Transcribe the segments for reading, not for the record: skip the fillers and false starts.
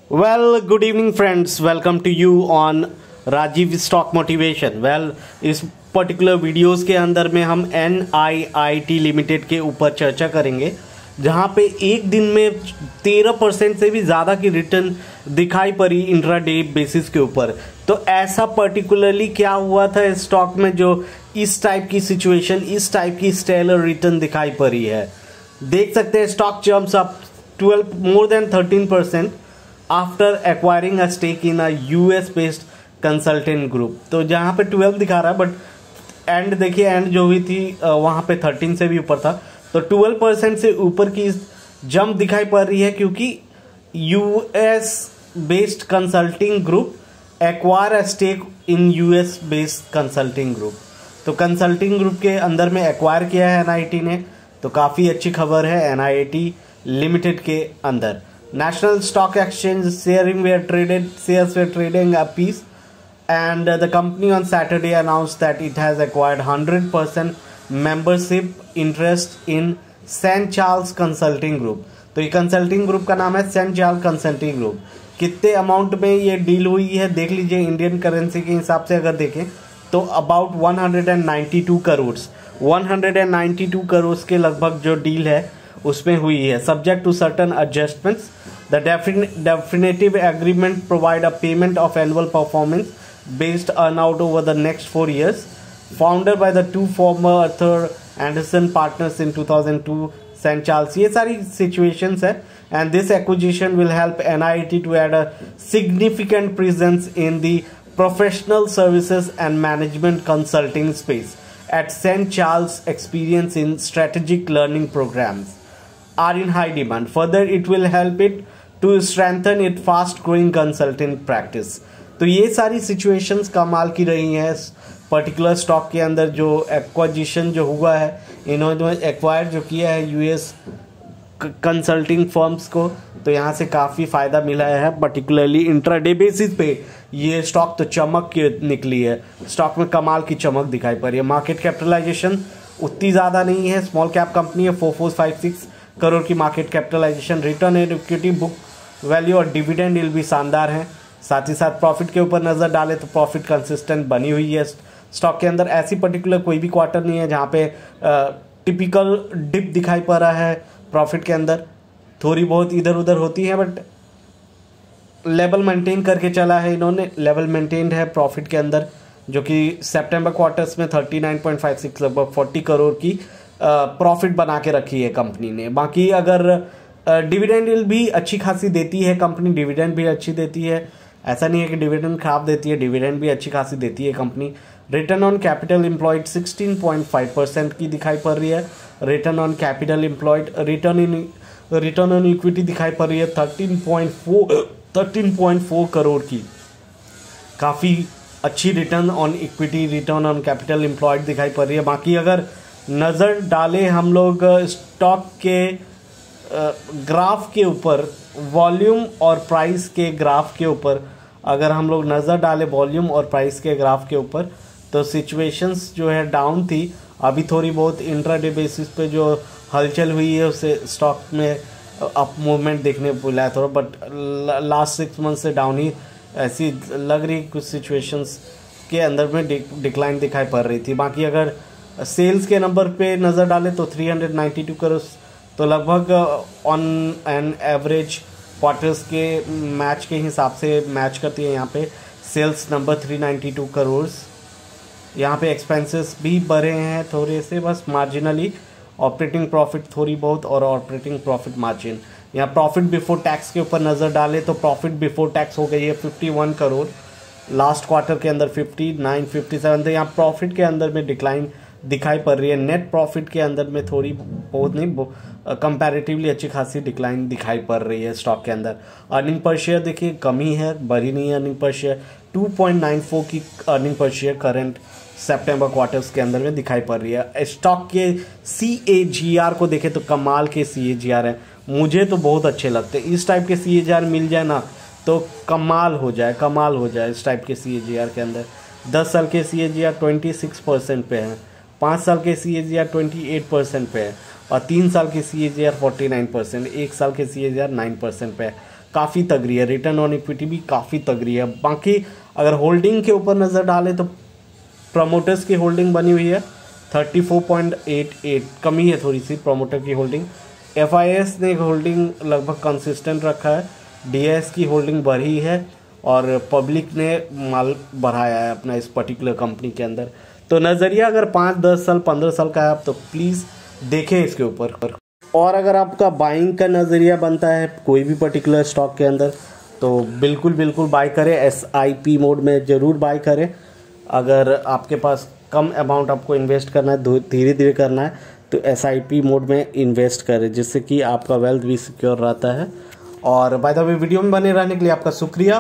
Well, good evening, friends. Welcome to you on Rajiv stock motivation. इस particular videos के अंदर में हम NIIT लिमिटेड के ऊपर चर्चा करेंगे, जहां पे एक दिन में 13% से भी ज़्यादा की रिटर्न दिखाई पड़ी इंट्राडे बेसिस के ऊपर। तो ऐसा पर्टिकुलरली क्या हुआ था इस स्टॉक में जो इस टाइप की सिचुएशन, इस टाइप की स्टेलर रिटर्न दिखाई पड़ी है। देख सकते हैं stock jumps up more than 13% after acquiring a stake in a US based consultant group. तो जहाँ पे 12 दिखा रहा है, बट एंड देखिए, एंड जो हुई थी वहाँ पे 13 से भी ऊपर था। तो 12% से ऊपर की जंप दिखाई पड़ रही है, क्योंकि US based consulting group acquire a stake in US based consulting group. तो कंसल्टिंग ग्रुप के अंदर में एक्वायर किया है NIIT ने, तो काफ़ी अच्छी खबर है NIIT लिमिटेड के अंदर। National Stock Exchange shares were trading a piece, and the company on Saturday announced that it has acquired 100% membership interest in St. Charles Consulting Group। तो ये कंसल्टिंग ग्रुप का नाम है सेंट चार्ल्स कंसल्टिंग ग्रुप। कितने amount में ये deal हुई है देख लीजिए। इंडियन करेंसी के हिसाब से अगर देखें तो अबाउट 192 करोड़ 192 करोड़ के लगभग जो डील है उसमें हुई है, subject to certain adjustments. The definitive agreement provide a payment of annual performance based earnout over the next 4 years, founded by the two former Arthur Anderson partners in 2002 St. Charles। ये सारी situations है, and this acquisition will help NIIT to add a significant presence in the professional services and management consulting space at St. Charles। Experience in strategic learning programs are in high demand. Further, it will help it to strengthen its fast growing consulting practice। तो ये सारी situations कमाल की रही हैं इस particular stock के अंदर। जो एक्वाजिशन जो हुआ है, इन्होंने एक्वायर जो किया है US कंसल्टिंग फर्म्स को, तो यहाँ से काफ़ी फ़ायदा मिला है। पर्टिकुलरली इंट्राडे बेसिस पे ये स्टॉक तो चमक के निकली है, स्टॉक में कमाल की चमक दिखाई पड़ रही है। मार्केट कैपिटलाइजेशन उतनी ज़्यादा नहीं है, स्मॉल कैप कंपनी है, 4456 करोड़ की market capitalisation. Return and equity, book value और डिविडेंड यील्ड भी शानदार हैं। साथ ही साथ प्रॉफिट के ऊपर नज़र डालें तो प्रॉफिट कंसिस्टेंट बनी हुई है स्टॉक के अंदर। ऐसी पर्टिकुलर कोई भी क्वार्टर नहीं है जहाँ पे टिपिकल डिप दिखाई पड़ रहा है प्रॉफिट के अंदर। थोड़ी बहुत इधर उधर होती है, बट लेवल मेंटेन करके चला है इन्होंने। लेवल मेंटेन्ड है प्रॉफिट के अंदर, जो कि सितंबर क्वार्टर्स में 39.56 लगभग 40 करोड़ की प्रॉफिट बना के रखी है कंपनी ने। बाकी अगर डिविडेंड यील्ड भी अच्छी खासी देती है कंपनी, डिविडेंड भी अच्छी देती है, ऐसा नहीं है कि डिविडेंड खराब देती है, डिविडेंड भी अच्छी खासी देती है company. Return on capital employed 16.5% की दिखाई पड़ रही है। Return on capital employed, return on equity दिखाई पड़ रही है 13.4 करोड़ की। काफ़ी अच्छी return on equity, return on capital employed दिखाई पड़ रही है। बाकी अगर नज़र डालें हम लोग स्टॉक के ग्राफ के ऊपर, वॉल्यूम और प्राइस के ग्राफ के ऊपर, अगर हम लोग नज़र डालें वॉल्यूम और प्राइस के ग्राफ के ऊपर, तो सिचुएशंस जो है डाउन थी। अभी थोड़ी बहुत इंट्राडे बेसिस पे जो हलचल हुई है उससे स्टॉक में अप मूवमेंट देखने को मिला है थोड़ा, बट लास्ट 6 मंथ से डाउन ही ऐसी लग रही। कुछ सिचुएशंस के अंदर में डिक्लाइन दिखाई पड़ रही थी। बाकी अगर सेल्स के नंबर पे नज़र डालें तो 392 करोड़, तो लगभग ऑन एन एवरेज क्वार्टर्स के मैच के हिसाब से मैच करती है यहाँ पे सेल्स नंबर 392 करोड़। यहाँ पे एक्सपेंसेस भी बढ़े हैं थोड़े से, बस मार्जिनली। ऑपरेटिंग प्रॉफिट थोड़ी बहुत, और ऑपरेटिंग प्रॉफिट मार्जिन। यहाँ प्रॉफिट बिफोर टैक्स के ऊपर नज़र डालें तो प्रॉफिट बिफोर टैक्स हो गई है 51 करोड़, लास्ट क्वार्टर के अंदर 59, 57। तो यहाँ प्रॉफिट के अंदर में डिक्लाइन दिखाई पड़ रही है। नेट प्रॉफिट के अंदर में थोड़ी बहुत नहीं, कंपैरेटिवली अच्छी खासी डिक्लाइन दिखाई पड़ रही है स्टॉक के अंदर। अर्निंग पर शेयर देखिए कमी है, बढ़ी नहीं है अर्निंग पर शेयर। 2.94 की अर्निंग पर शेयर करंट सितंबर क्वार्टर्स के अंदर में दिखाई पड़ रही है। स्टॉक के CAGR को देखें तो कमाल के CAGR है, मुझे तो बहुत अच्छे लगते हैं। इस टाइप के CAGR मिल जाए ना तो कमाल हो जाए इस टाइप के CAGR के अंदर। 10 साल के CAGR 26% पे है, 5 साल के CAGR 28% पे है, और 3 साल के CAGR 49%, 1 साल के CAGR 9% पे है। काफ़ी तगड़ी है, रिटर्न ऑन इक्विटी भी काफ़ी तगड़ी है। बाकी अगर होल्डिंग के ऊपर नज़र डालें तो प्रमोटर्स की होल्डिंग बनी हुई है 34.88, कमी है थोड़ी सी प्रमोटर की होल्डिंग। FIS ने होल्डिंग लगभग कंसिस्टेंट रखा है, DIS की होल्डिंग बढ़ी है और पब्लिक ने माल बढ़ाया है अपना इस पर्टिकुलर कंपनी के अंदर। तो नज़रिया अगर 5, 10 साल, 15 साल का है आप तो प्लीज़ देखें इसके ऊपर। और अगर आपका बाइंग का नज़रिया बनता है कोई भी पर्टिकुलर स्टॉक के अंदर तो बिल्कुल बाय करें, SIP मोड में ज़रूर बाय करें। अगर आपके पास कम अमाउंट आपको इन्वेस्ट करना है, धीरे धीरे करना है, तो SIP मोड में इन्वेस्ट करें, जिससे कि आपका वेल्थ भी सिक्योर रहता है। और बाय द वे वीडियो में बने रहने के लिए आपका शुक्रिया।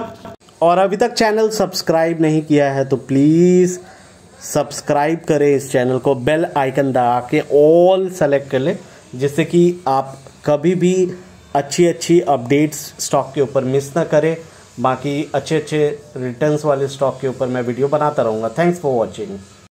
और अभी तक चैनल सब्सक्राइब नहीं किया है तो प्लीज़ सब्सक्राइब करें इस चैनल को, बेल आइकन दबा के ऑल सेलेक्ट कर लें, जिससे कि आप कभी भी अच्छी अपडेट्स स्टॉक के ऊपर मिस ना करें। बाकी अच्छे रिटर्न्स वाले स्टॉक के ऊपर मैं वीडियो बनाता रहूँगा। Thanks for watching.